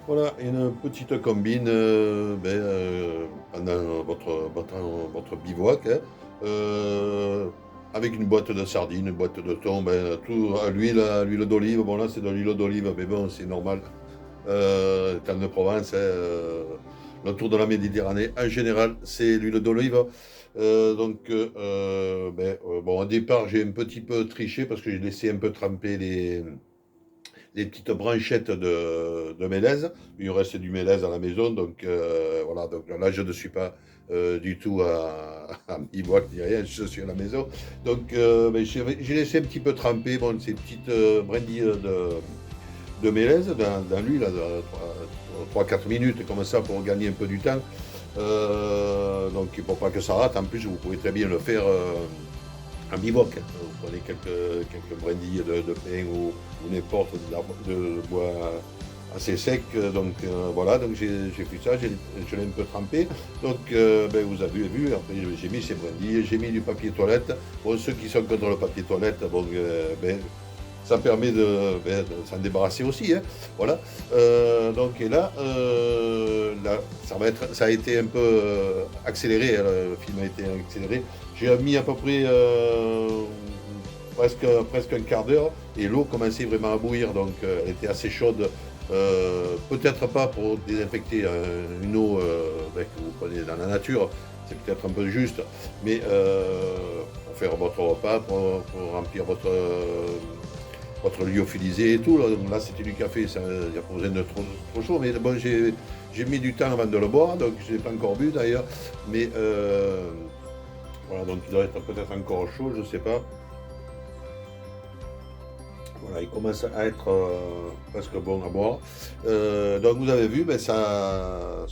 Voilà, une petite combine pendant votre bivouac, hein, euh, avec une boîte de sardines, une boîte de thon, tout à l'huile d'olive. Bon, là, c'est de l'huile d'olive, mais bon, c'est normal. Temps de Provence, hein, le tour de la Méditerranée, en général, c'est l'huile d'olive. Bon, au départ, j'ai un petit peu triché parce que j'ai laissé un peu tremper des petites branchettes de mélèze. Il reste du mélèze à la maison, donc voilà. Donc là, je ne suis pas du tout à bivouac ni rien, je suis à la maison. Donc j'ai laissé un petit peu tremper bon, ces petites brindilles de mélèze dans l'huile, 3-4 minutes, comme ça, pour gagner un peu du temps. Donc pour pas que ça rate, en plus, vous pouvez très bien le faire un bivouac. Vous prenez quelques brindilles de pin ou n'importe de bois assez sec. Donc voilà, donc j'ai fait ça, je l'ai un peu trempé. Donc vous avez vu, après j'ai mis ces brindilles, j'ai mis du papier toilette. Bon, ceux qui sont contre le papier toilette, ça permet de s'en débarrasser aussi. Hein. Voilà. Donc, et là, ça a été un peu accéléré. Hein, le film a été accéléré. J'ai mis à peu près presque un quart d'heure et l'eau commençait vraiment à bouillir. Donc, elle était assez chaude. Peut-être pas pour désinfecter une eau que vous prenez dans la nature. C'est peut-être un peu juste. Mais pour faire votre repas, pour remplir votre lyophilisé et tout. Donc là, c'était du café, il n'y a pas besoin de trop chaud. Mais bon, j'ai mis du temps avant de le boire, donc je n'ai pas encore bu d'ailleurs. Mais voilà, donc il doit être peut-être encore chaud, je ne sais pas. Voilà, il commence à être presque bon à boire. Donc vous avez vu, ça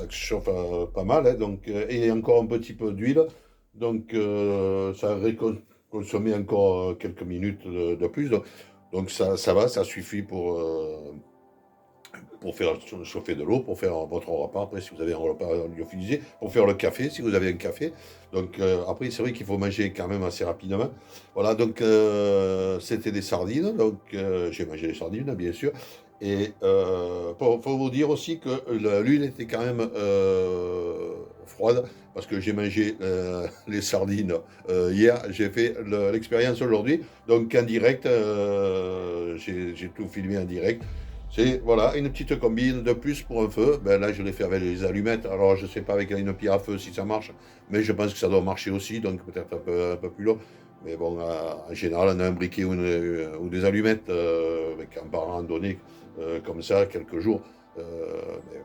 chauffe pas mal, hein, donc, et encore un petit peu d'huile. Donc ça a consommé encore quelques minutes de plus. Donc ça va, ça suffit pour faire chauffer de l'eau, pour faire votre repas, après si vous avez un repas lyophilisé, pour faire le café, si vous avez un café. Donc après, c'est vrai qu'il faut manger quand même assez rapidement. Voilà, donc c'était des sardines, donc j'ai mangé les sardines, bien sûr. Et faut vous dire aussi que l'huile était quand même froide, parce que j'ai mangé les sardines hier, j'ai fait l'expérience aujourd'hui, donc en direct, j'ai tout filmé en direct. C'est voilà, une petite combine de plus pour un feu. Ben là, je l'ai fait avec les allumettes. Alors, je ne sais pas avec une pierre à feu si ça marche, mais je pense que ça doit marcher aussi, donc peut-être un peu plus long. Mais bon, en général, on a un briquet ou des allumettes avec un parent donné comme ça, quelques jours. Mais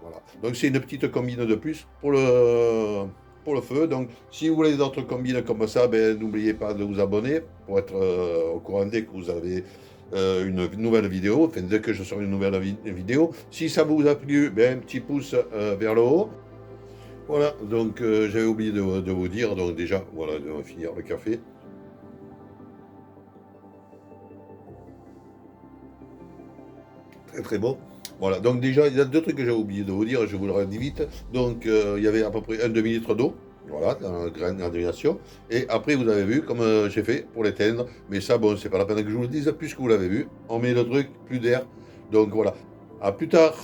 voilà. Donc, c'est une petite combine de plus pour le feu. Donc, si vous voulez d'autres combines comme ça, ben, n'oubliez pas de vous abonner pour être au courant dès que vous avez une nouvelle vidéo, enfin, dès que je sors une nouvelle vidéo. Si ça vous a plu, ben, un petit pouce vers le haut. Voilà, donc j'avais oublié de vous dire, donc déjà, voilà, on va finir le café. Très très bon. Voilà, donc déjà, il y a deux trucs que j'ai oublié de vous dire, je vous le redis vite. Donc, il y avait à peu près un demi-litre d'eau, voilà, dans la grande granulation. Et après, vous avez vu, comme j'ai fait pour l'éteindre, mais ça, bon, c'est pas la peine que je vous le dise, puisque vous l'avez vu, on met le truc, plus d'air. Donc voilà, à plus tard.